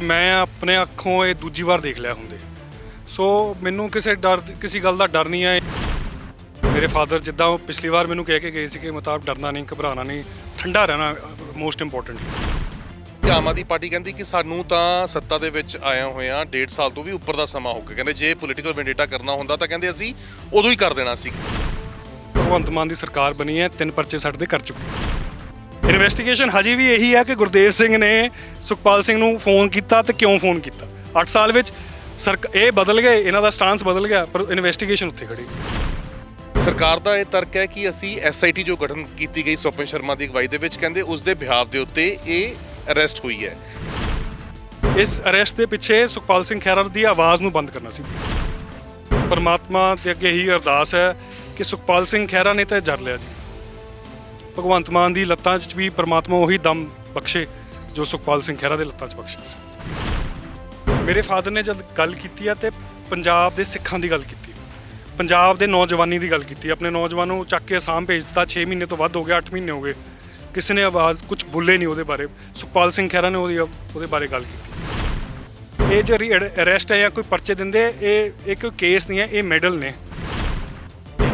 ਮੈਂ ਆਪਣੇ ਅੱਖੋਂ ਇਹ ਦੂਜੀ ਵਾਰ ਦੇਖ ਲਿਆ ਹੁੰਦੇ। ਸੋ ਮੈਨੂੰ ਕਿਸੇ ਗੱਲ ਦਾ ਡਰ ਨਹੀਂ ਹੈ। ਮੇਰੇ ਫਾਦਰ ਜਿੱਦਾਂ ਉਹ ਪਿਛਲੀ ਵਾਰ ਮੈਨੂੰ ਕਹਿ ਕੇ ਗਏ ਸੀ ਕਿ ਮਤਾਬ ਡਰਨਾ ਨਹੀਂ, ਘਬਰਾਉਣਾ ਨਹੀਂ, ਠੰਡਾ ਰਹਿਣਾ most important. Aam Aadmi party ਕਹਿੰਦੀ ਕਿ ਸਾਨੂੰ ਤਾਂ ਸੱਤਾ ਦੇ ਵਿੱਚ ਆਇਆ ਹੋਇਆ 1.5 ਸਾਲ ਤੋਂ ਵੀ ਉੱਪਰ ਦਾ ਸਮਾਂ ਹੋ ਗਿਆ। ਕਹਿੰਦੇ ਜੇ ਪੋਲੀਟੀਕਲ ਵੈਂਡੇਟਾ ਕਰਨਾ ਹੁੰਦਾ ਤਾਂ ਕਹਿੰਦੇ ਅਸੀਂ ਉਦੋਂ ਹੀ ਕਰ ਦੇਣਾ ਸੀ। ਭਗਵੰਤ ਮਾਨ ਦੀ ਸਰਕਾਰ ਬਣੀ ਹੈ, 3 ਪਰਚੇ ਸਾਡੇ ਦੇ ਕਰ ਚੁੱਕੇ। ਇਨਵੈਸਟੀਗੇਸ਼ਨ ਹਜੇ ਵੀ ਇਹੀ ਹੈ ਕਿ ਗੁਰਦੇਵ ਸਿੰਘ ਨੇ ਸੁਖਪਾਲ ਸਿੰਘ ਨੂੰ ਫੋਨ ਕੀਤਾ ਤੇ ਕਿਉਂ ਫੋਨ ਕੀਤਾ। 8 ਸਾਲ ਵਿੱਚ ਇਹ ਬਦਲ ਗਏ, ਇਹਨਾਂ ਦਾ ਸਟਾਂਸ ਬਦਲ ਗਿਆ, ਪਰ ਇਨਵੈਸਟੀਗੇਸ਼ਨ ਉੱਥੇ ਖੜੀ। ਸਰਕਾਰ ਦਾ ਇਹ ਤਰਕ ਹੈ ਕਿ ਅਸੀਂ SIT ਜੋ ਗਠਨ ਕੀਤੀ ਗਈ ਸਵਪਨ ਸ਼ਰਮਾ ਦੀ ਅਗਵਾਈ ਦੇ ਵਿੱਚ, ਕਹਿੰਦੇ ਉਸ ਦੇ ਬਿਹਾਫ ਦੇ ਉੱਤੇ ਇਹ ਅਰੈਸਟ ਹੋਈ ਹੈ। ਇਸ ਅਰੈਸਟ ਦੇ ਪਿੱਛੇ ਸੁਖਪਾਲ ਸਿੰਘ ਖਹਿਰਾ ਦੀ ਆਵਾਜ਼ ਨੂੰ ਬੰਦ ਕਰਨਾ ਸੀ। ਪਰਮਾਤਮਾ ਦੇ ਅੱਗੇ ਇਹੀ ਅਰਦਾਸ ਹੈ ਕਿ ਸੁਖਪਾਲ ਸਿੰਘ ਖਹਿਰਾ ਨੇ ਤਾਂ ਜਰ ਲਿਆ ਜੀ। ਭਗਵੰਤ ਮਾਨ ਦੀ ਲੱਤਾਂ 'ਚ ਵੀ ਪਰਮਾਤਮਾ ਉਹੀ ਦਮ ਬਖਸ਼ੇ ਜੋ ਸੁਖਪਾਲ ਸਿੰਘ ਖਹਿਰਾ ਦੇ ਲੱਤਾਂ 'ਚ ਬਖਸ਼ਿਆ ਸੀ। ਮੇਰੇ ਫਾਦਰ ਨੇ ਜਦ ਗੱਲ ਕੀਤੀ ਹੈ ਤੇ ਪੰਜਾਬ ਦੇ ਸਿੱਖਾਂ ਦੀ ਗੱਲ ਕੀਤੀ, ਪੰਜਾਬ ਦੇ ਨੌਜਵਾਨੀ ਦੀ ਗੱਲ ਕੀਤੀ। ਆਪਣੇ ਨੌਜਵਾਨ ਨੂੰ ਚੱਕ ਕੇ ਅਸਾਮ ਭੇਜ ਦਿੱਤਾ। 6 ਮਹੀਨੇ ਤੋਂ ਵੱਧ ਹੋ ਗਿਆ, 8 ਮਹੀਨੇ ਹੋ ਗਏ, ਕਿਸੇ ਨੇ ਆਵਾਜ਼ ਕੁਝ ਬੋਲੇ ਨਹੀਂ ਉਹਦੇ ਬਾਰੇ। ਸੁਖਪਾਲ ਸਿੰਘ ਖਹਿਰਾ ਨੇ ਉਹਦੇ ਬਾਰੇ ਗੱਲ ਕੀਤੀ। ਇਹ ਜਿਹੜੀ ਅਰੈਸਟ ਹੈ ਜਾਂ ਕੋਈ ਪਰਚੇ ਦਿੰਦੇ, ਇਹ ਕੋਈ ਕੇਸ ਨਹੀਂ ਹੈ, ਇਹ ਮੈਡਲ ਨੇ।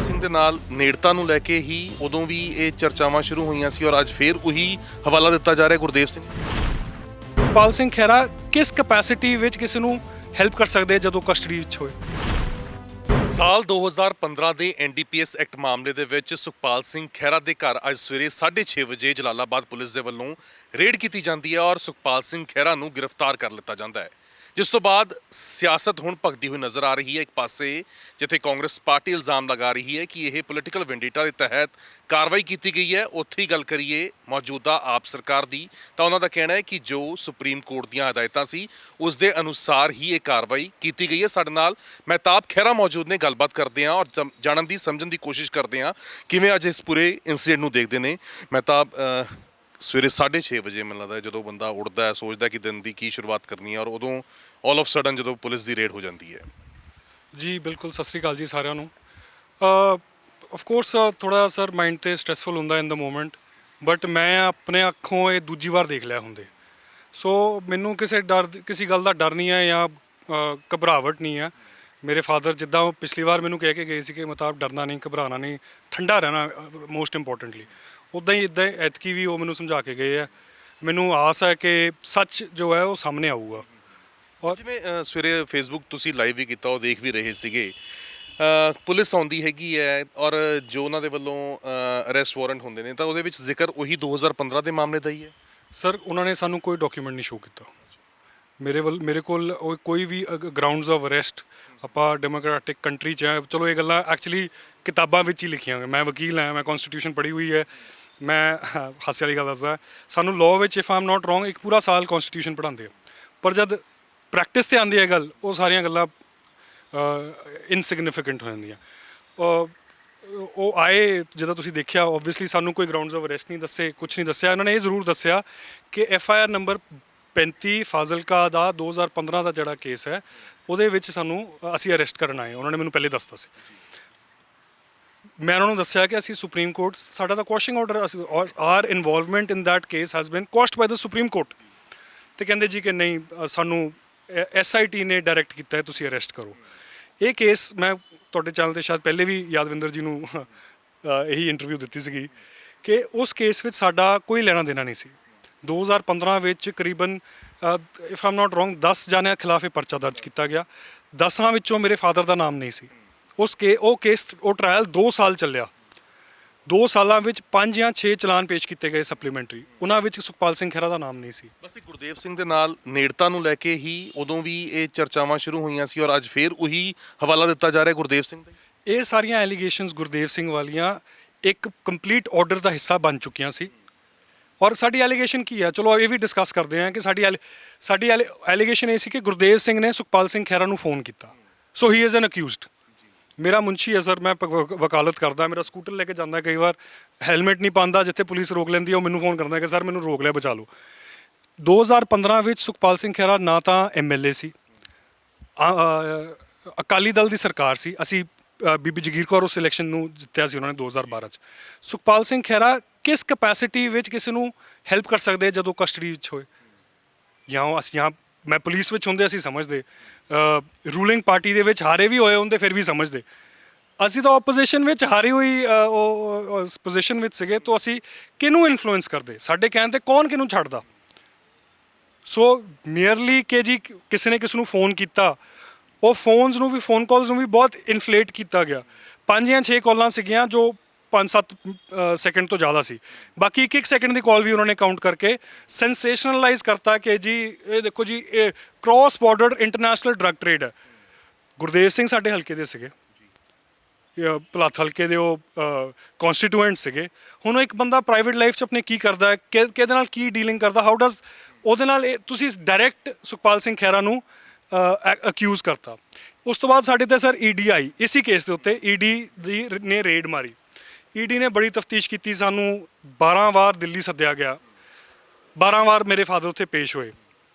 ਸਿੰਘ ਦੇ ਨਾਲ ਨੇੜਤਾ ਨੂੰ ਲੈ ਕੇ ਹੀ ਉਦੋਂ ਵੀ ਇਹ ਚਰਚਾਵਾਂ ਸ਼ੁਰੂ ਹੋਈਆਂ ਸੀ ਔਰ ਅੱਜ ਫੇਰ ਉਹੀ ਹਵਾਲਾ ਦਿੱਤਾ ਜਾ ਰਿਹਾ ਗੁਰਦੇਵ ਸਿੰਘ। ਸੁਖਪਾਲ ਸਿੰਘ ਖਹਿਰਾ ਕਿਸ ਕੈਪੈਸਿਟੀ ਵਿੱਚ ਕਿਸੇ ਨੂੰ ਹੈਲਪ ਕਰ ਸਕਦੇ ਜਦੋਂ ਕਸਟਡੀ ਵਿੱਚ ਹੋਏ। ਸਾਲ 2015 ਦੇ NDPS ਐਕਟ ਮਾਮਲੇ ਦੇ ਵਿੱਚ ਸੁਖਪਾਲ ਸਿੰਘ ਖਹਿਰਾ ਦੇ ਘਰ ਅੱਜ ਸਵੇਰੇ 6:30 ਵਜੇ ਜਲਾਲਾਬਾਦ ਪੁਲਿਸ ਦੇ ਵੱਲੋਂ ਰੇਡ ਕੀਤੀ ਜਾਂਦੀ ਹੈ ਔਰ ਸੁਖਪਾਲ ਸਿੰਘ ਖਹਿਰਾ ਨੂੰ ਗ੍ਰਿਫਤਾਰ ਕਰ ਲਿੱਤਾ ਜਾਂਦਾ ਹੈ। ਜਿਸ ਤੋਂ ਬਾਅਦ ਸਿਆਸਤ ਹੁਣ ਭਖਦੀ ਹੋਈ ਨਜ਼ਰ ਆ ਰਹੀ ਹੈ। ਇੱਕ ਪਾਸੇ ਜਿੱਥੇ ਕਾਂਗਰਸ ਪਾਰਟੀ ਇਲਜ਼ਾਮ ਲਗਾ ਰਹੀ ਹੈ ਕਿ ਇਹ ਪੋਲੀਟੀਕਲ ਵੈਂਡੇਟਾ ਦੇ ਤਹਿਤ ਕਾਰਵਾਈ ਕੀਤੀ ਗਈ ਹੈ, ਉੱਥੇ ਹੀ ਗੱਲ ਕਰੀਏ ਮੌਜੂਦਾ ਆਪ ਸਰਕਾਰ ਦੀ ਤਾਂ ਉਹਨਾਂ ਦਾ ਕਹਿਣਾ ਹੈ ਕਿ ਜੋ ਸੁਪਰੀਮ ਕੋਰਟ ਦੀਆਂ ਹਦਾਇਤਾਂ ਸੀ ਉਸ ਦੇ ਅਨੁਸਾਰ ਹੀ ਇਹ ਕਾਰਵਾਈ ਕੀਤੀ ਗਈ ਹੈ। ਸਾਡੇ ਨਾਲ ਮਹਿਤਾਬ ਖਹਿਰਾ ਮੌਜੂਦ ਨੇ, ਗੱਲਬਾਤ ਕਰਦੇ ਹਾਂ ਔਰ ਜਾਣਨ ਦੀ ਸਮਝਣ ਦੀ ਕੋਸ਼ਿਸ਼ ਕਰਦੇ ਹਾਂ ਕਿਵੇਂ ਅੱਜ ਇਸ ਪੂਰੇ ਇਨਸੀਡੈਂਟ ਨੂੰ ਦੇਖਦੇ ਨੇ। ਮਹਿਤਾਬ, ਸਵੇਰੇ 6:30 ਵਜੇ ਮੈਨੂੰ ਲੱਗਦਾ ਜਦੋਂ ਬੰਦਾ ਉੱਠਦਾ ਹੈ, ਸੋਚਦਾ ਕਿ ਦਿਨ ਦੀ ਕੀ ਸ਼ੁਰੂਆਤ ਕਰਨੀ ਹੈ ਔਰ ਉਦੋਂ ਆਲ ਆਫ ਸਡਨ ਜਦੋਂ ਪੁਲਿਸ ਦੀ ਰੇਡ ਹੋ ਜਾਂਦੀ ਹੈ। ਜੀ ਬਿਲਕੁਲ, ਸਤਿ ਸ਼੍ਰੀ ਅਕਾਲ ਜੀ ਸਾਰਿਆਂ ਨੂੰ। ਆਫ ਕੋਰਸ ਥੋੜਾ ਸਰ ਮਾਈਂਡ ਤੇ ਸਟ੍ਰੈਸਫੁਲ ਹੁੰਦਾ ਇਨ ਦਾ ਮੂਮੈਂਟ, ਬਟ ਮੈਂ ਆਪਣੇ ਅੱਖੋਂ ਇਹ ਦੂਜੀ ਵਾਰ ਦੇਖ ਲਿਆ ਹੁੰਦੇ। ਸੋ ਮੈਨੂੰ ਕਿਸੇ ਗੱਲ ਦਾ ਡਰ ਨਹੀਂ ਹੈ ਜਾਂ ਘਬਰਾਹਟ ਨਹੀਂ ਹੈ। ਮੇਰੇ ਫਾਦਰ ਜਿੱਦਾਂ ਉਹ ਪਿਛਲੀ ਵਾਰ ਮੈਨੂੰ ਕਹਿ ਕੇ ਗਏ ਸੀ ਕਿ ਮਤਾਬ ਡਰਨਾ ਨਹੀਂ, ਘਬਰਾਉਣਾ ਨਹੀਂ, ਠੰਡਾ ਰਹਿਣਾ ਮੋਸਟ ਇੰਪੋਰਟੈਂਟਲੀ, ਉੱਦਾਂ ਹੀ ਐਤਕੀ ਵੀ ਉਹ ਮੈਨੂੰ ਸਮਝਾ ਕੇ ਗਏ ਆ। ਮੈਨੂੰ ਆਸ ਹੈ ਕਿ ਸੱਚ ਜੋ ਹੈ ਉਹ ਸਾਹਮਣੇ ਆਊਗਾ। ਔਰ ਜਿਵੇਂ ਸਵੇਰੇ ਫੇਸਬੁੱਕ ਤੁਸੀਂ ਲਾਈਵ ਵੀ ਕੀਤਾ, ਉਹ ਦੇਖ ਵੀ ਰਹੇ ਸੀਗੇ, ਪੁਲਿਸ ਆਉਂਦੀ ਹੈਗੀ ਹੈ ਔਰ ਜੋ ਉਹਨਾਂ ਦੇ ਵੱਲੋਂ ਅਰੈਸਟ ਵਾਰੰਟ ਹੁੰਦੇ ਨੇ ਤਾਂ ਉਹਦੇ ਵਿੱਚ ਜ਼ਿਕਰ ਉਹੀ 2015 ਦੇ ਮਾਮਲੇ ਦਾ ਹੀ ਹੈ। ਸਰ ਉਹਨਾਂ ਨੇ ਸਾਨੂੰ ਕੋਈ ਡਾਕੂਮੈਂਟ ਨਹੀਂ ਸ਼ੋ ਕੀਤਾ। ਮੇਰੇ ਕੋਲ ਕੋਈ ਵੀ ਗਰਾਊਂਡਸ ਆਫ ਅਰੈਸਟ, ਆਪਾਂ ਡੈਮੋਕ੍ਰੈਟਿਕ ਕੰਟਰੀ 'ਚ ਹੈ। ਚਲੋ ਇਹ ਗੱਲਾਂ ਐਕਚੁਅਲੀ ਕਿਤਾਬਾਂ ਵਿੱਚ ਹੀ ਲਿਖੀਆਂ ਹੋਈਆਂ। ਮੈਂ ਵਕੀਲ ਹਾਂ, ਮੈਂ ਕੌਨਸਟੀਟਿਊਸ਼ਨ ਪੜ੍ਹੀ ਹੋਈ ਹੈ। ਮੈਂ ਹਾਸੇ ਵਾਲੀ ਗੱਲ ਦੱਸਦਾ, ਸਾਨੂੰ ਲਾਅ ਵਿੱਚ ਇਫ ਆਮ ਨਾਟ ਰੋਂਗ ਇੱਕ ਪੂਰਾ ਸਾਲ ਕੌਨਸਟੀਟਿਊਸ਼ਨ ਪੜ੍ਹਾਉਂਦੇ ਆ, ਪਰ ਜਦ ਪ੍ਰੈਕਟਿਸ 'ਤੇ ਆਉਂਦੀ ਹੈ ਗੱਲ, ਉਹ ਸਾਰੀਆਂ ਗੱਲਾਂ ਇਨਸਿਗਨੀਫਿਕੈਂਟ ਹੋ ਜਾਂਦੀਆਂ। ਉਹ ਆਏ, ਜਦੋਂ ਤੁਸੀਂ ਦੇਖਿਆ ਓਬਵੀਅਸਲੀ ਸਾਨੂੰ ਕੋਈ ਗਰਾਊਂਡਸ ਆਫ ਅਰੈਸਟ ਨਹੀਂ ਦੱਸੇ, ਕੁਛ ਨਹੀਂ ਦੱਸਿਆ। ਇਹਨਾਂ ਨੇ ਇਹ ਜ਼ਰੂਰ ਦੱਸਿਆ ਕਿ FIR ਨੰਬਰ 35 ਫਾਜ਼ਿਲਕਾ ਦਾ 2015 ਦਾ ਜਿਹੜਾ ਕੇਸ ਹੈ ਉਹਦੇ ਵਿੱਚ ਅਸੀਂ ਅਰੈਸਟ ਕਰਨ ਆਏ। ਉਹਨਾਂ ਨੇ ਮੈਨੂੰ ਪਹਿਲੇ ਦੱਸਤਾ ਸੀ। ਮੈਂ ਉਹਨਾਂ ਨੂੰ ਦੱਸਿਆ ਕਿ ਅਸੀਂ ਸੁਪਰੀਮ ਕੋਰਟ, ਸਾਡਾ ਤਾਂ questioning order, our involvement in that case has been questioned by the Supreme Court. ਤੇ ਕਹਿੰਦੇ ਜੀ ਕਿ ਨਹੀਂ, ਸਾਨੂੰ SIT ਨੇ ਡਾਇਰੈਕਟ ਕੀਤਾ ਹੈ, ਤੁਸੀਂ ਅਰੈਸਟ ਕਰੋ। ਇਹ ਕੇਸ ਮੈਂ ਤੁਹਾਡੇ ਚੈਨਲ 'ਤੇ ਸ਼ਾਇਦ ਪਹਿਲੇ ਵੀ ਯਾਦਵਿੰਦਰ ਜੀ ਨੂੰ ਇਹੀ ਇੰਟਰਵਿਊ ਦਿੱਤੀ ਸੀਗੀ ਕਿ ਉਸ ਕੇਸ ਵਿੱਚ ਸਾਡਾ ਕੋਈ ਲੈਣਾ ਦੇਣਾ ਨਹੀਂ ਸੀ। 2015 ਵਿੱਚ ਕਰੀਬਨ ਇਫ ਆਮ ਨਾਟ ਰੋਂਗ 10 ਜਾਣਿਆਂ ਖਿਲਾਫ ਇਹ ਪਰਚਾ ਦਰਜ ਕੀਤਾ ਗਿਆ। 10 ਵਿੱਚੋਂ ਮੇਰੇ ਫਾਦਰ ਦਾ ਨਾਮ ਨਹੀਂ ਸੀ। ਉਹ ਟਰਾਇਲ 2 ਸਾਲ ਚੱਲਿਆ। 2 ਸਾਲਾਂ ਵਿੱਚ 5 ਜਾਂ 6 ਚਲਾਨ ਪੇਸ਼ ਕੀਤੇ ਗਏ ਸਪਲੀਮੈਂਟਰੀ, ਉਹਨਾਂ ਵਿੱਚ ਸੁਖਪਾਲ ਸਿੰਘ ਖਹਿਰਾ ਦਾ ਨਾਮ ਨਹੀਂ ਸੀ। ਬਸ ਗੁਰਦੇਵ ਸਿੰਘ ਦੇ ਨਾਲ ਨੇੜਤਾ ਨੂੰ ਲੈ ਕੇ ਹੀ ਉਦੋਂ ਵੀ ਇਹ ਚਰਚਾਵਾਂ ਸ਼ੁਰੂ ਹੋਈਆਂ ਸੀ ਔਰ ਅੱਜ ਫੇਰ ਉਹੀ ਹਵਾਲਾ ਦਿੱਤਾ ਜਾ ਰਿਹਾ ਗੁਰਦੇਵ ਸਿੰਘ ਦਾ। ਇਹ ਸਾਰੀਆਂ ਐਲੀਗੇਸ਼ਨਸ ਗੁਰਦੇਵ ਸਿੰਘ ਵਾਲੀਆਂ ਇੱਕ ਕੰਪਲੀਟ ਆਰਡਰ ਦਾ ਹਿੱਸਾ ਬਣ ਚੁੱਕੀਆਂ ਸੀ। ਔਰ ਸਾਡੀ ਐਲੀਗੇਸ਼ਨ ਕੀ ਹੈ, ਚਲੋ ਇਹ ਵੀ ਡਿਸਕਸ ਕਰਦੇ ਹਾਂ ਕਿ ਸਾਡੀ ਐਲੀਗੇਸ਼ਨ ਇਹ ਸੀ ਕਿ ਗੁਰਦੇਵ ਸਿੰਘ ਨੇ ਸੁਖਪਾਲ ਸਿੰਘ ਖਹਿਰਾ ਨੂੰ ਫੋਨ ਕੀਤਾ। ਸੋ ਹੀ ਇਜ਼ ਐਨ ਅਕਿਊਜ਼ਡ। ਮੇਰਾ ਮੁੰਸ਼ੀ ਹੈ ਸਰ, ਮੈਂ ਵਕਾਲਤ ਕਰਦਾ, ਮੇਰਾ ਸਕੂਟਰ ਲੈ ਕੇ ਜਾਂਦਾ, ਕਈ ਵਾਰ ਹੈਲਮਟ ਨਹੀਂ ਪਾਉਂਦਾ, ਜਿੱਥੇ ਪੁਲਿਸ ਰੋਕ ਲੈਂਦੀ ਹੈ ਉਹ ਮੈਨੂੰ ਫੋਨ ਕਰਦਾ ਕਿ ਸਰ ਮੈਨੂੰ ਰੋਕ ਲਿਆ, ਬਚਾ ਲਓ। 2015 ਵਿੱਚ ਸੁਖਪਾਲ ਸਿੰਘ ਖਹਿਰਾ ਨਾ ਤਾਂ MLA ਸੀ, ਅਕਾਲੀ ਦਲ ਦੀ ਸਰਕਾਰ ਸੀ, ਅਸੀਂ ਬੀਬੀ ਜਗੀਰ ਕੌਰ ਉਸ ਇਲੈਕਸ਼ਨ ਨੂੰ ਜਿੱਤਿਆ ਸੀ ਉਹਨਾਂ ਨੇ 2012 'ਚ। ਸੁਖਪਾਲ ਸਿੰਘ ਖਹਿਰਾ ਕਿਸ ਕੈਪੈਸਿਟੀ ਵਿੱਚ ਕਿਸੇ ਨੂੰ ਹੈਲਪ ਕਰ ਸਕਦੇ ਜਦੋਂ ਕਸਟਡੀ ਵਿੱਚ ਹੋਏ, ਜਾਂ ਮੈਂ ਪੁਲਿਸ ਵਿੱਚ ਹੁੰਦੇ ਅਸੀਂ ਸਮਝਦੇ, ਰੂਲਿੰਗ ਪਾਰਟੀ ਦੇ ਵਿੱਚ ਹਾਰੇ ਵੀ ਹੋਏ ਹੁੰਦੇ ਫਿਰ ਵੀ ਸਮਝਦੇ। ਅਸੀਂ ਤਾਂ ਆਪੋਜੀਸ਼ਨ ਵਿੱਚ ਹਾਰੀ ਹੋਈ ਪੋਜੀਸ਼ਨ ਵਿੱਚ ਸੀਗੇ, ਤਾਂ ਅਸੀਂ ਕਿਹਨੂੰ ਇਨਫਲੂਐਂਸ ਕਰਦੇ? ਸਾਡੇ ਕਹਿਣ ਤੇ ਕੌਣ ਕਿਹਨੂੰ ਛੱਡਦਾ? ਸੋ ਨੀਅਰਲੀ ਕਿ ਜੀ ਕਿਸੇ ਨੇ ਕਿਸ ਨੂੰ ਫੋਨ ਕੀਤਾ, ਉਹ ਫੋਨਸ ਨੂੰ ਵੀ, ਫੋਨ ਕਾਲਸ ਨੂੰ ਵੀ ਬਹੁਤ ਇਨਫਲੇਟ ਕੀਤਾ ਗਿਆ। 5 ਜਾਂ 6 ਕਾਲਾਂ ਸੀਗੀਆਂ ਜੋ 5-7 ਸੈਕਿੰਡ ਤੋਂ ਜ਼ਿਆਦਾ ਸੀ, ਬਾਕੀ 1-1 ਸੈਕਿੰਡ ਦੀ ਕਾਲ ਵੀ ਉਹਨਾਂ ਨੇ ਕਾਊਂਟ ਕਰਕੇ ਸੈਂਸੇਸ਼ਨਲਾਈਜ਼ ਕਰਤਾ ਕਿ ਜੀ ਇਹ ਦੇਖੋ ਜੀ ਇਹ cross border international drug trade ਹੈ। ਗੁਰਦੇਵ ਸਿੰਘ ਸਾਡੇ ਹਲਕੇ ਦੇ ਸੀਗੇ, ਭਲਾਥ ਹਲਕੇ ਦੇ ਉਹ ਕਨਸਟੀਟੂਐਂਟ ਸੀਗੇ। ਹੁਣ ਉਹ ਇੱਕ ਬੰਦਾ ਪ੍ਰਾਈਵੇਟ ਲਾਈਫ 'ਚ ਆਪਣੇ ਕੀ ਕਰਦਾ ਹੈ, ਕਿਹਦੇ ਨਾਲ ਕੀ ਡੀਲਿੰਗ ਕਰਦਾ, ਹਾਊ ਡਜ਼ ਉਹਦੇ ਨਾਲ ਤੁਸੀਂ ਡਾਇਰੈਕਟ ਸੁਖਪਾਲ ਸਿੰਘ ਖਹਿਰਾ ਨੂੰ ਅਕਿਊਜ਼ ਕਰਤਾ। ਉਸ ਤੋਂ ਬਾਅਦ ਸਾਡੇ ਤੇ ਸਰ ਈਡੀ ਆਈ ਇਸੀ ਕੇਸ ਦੇ ਉੱਤੇ, ਈਡੀ ਨੇ ਰੇਡ ਮਾਰੀ। ਈਡੀ ਨੇ ਬੜੀ ਤਫਤੀਸ਼ ਕੀਤੀ, ਸਾਨੂੰ 12 ਵਾਰ ਦਿੱਲੀ ਸੱਦਿਆ ਗਿਆ, 12 ਵਾਰ ਮੇਰੇ ਫਾਦਰ ਉੱਥੇ ਪੇਸ਼ ਹੋਏ,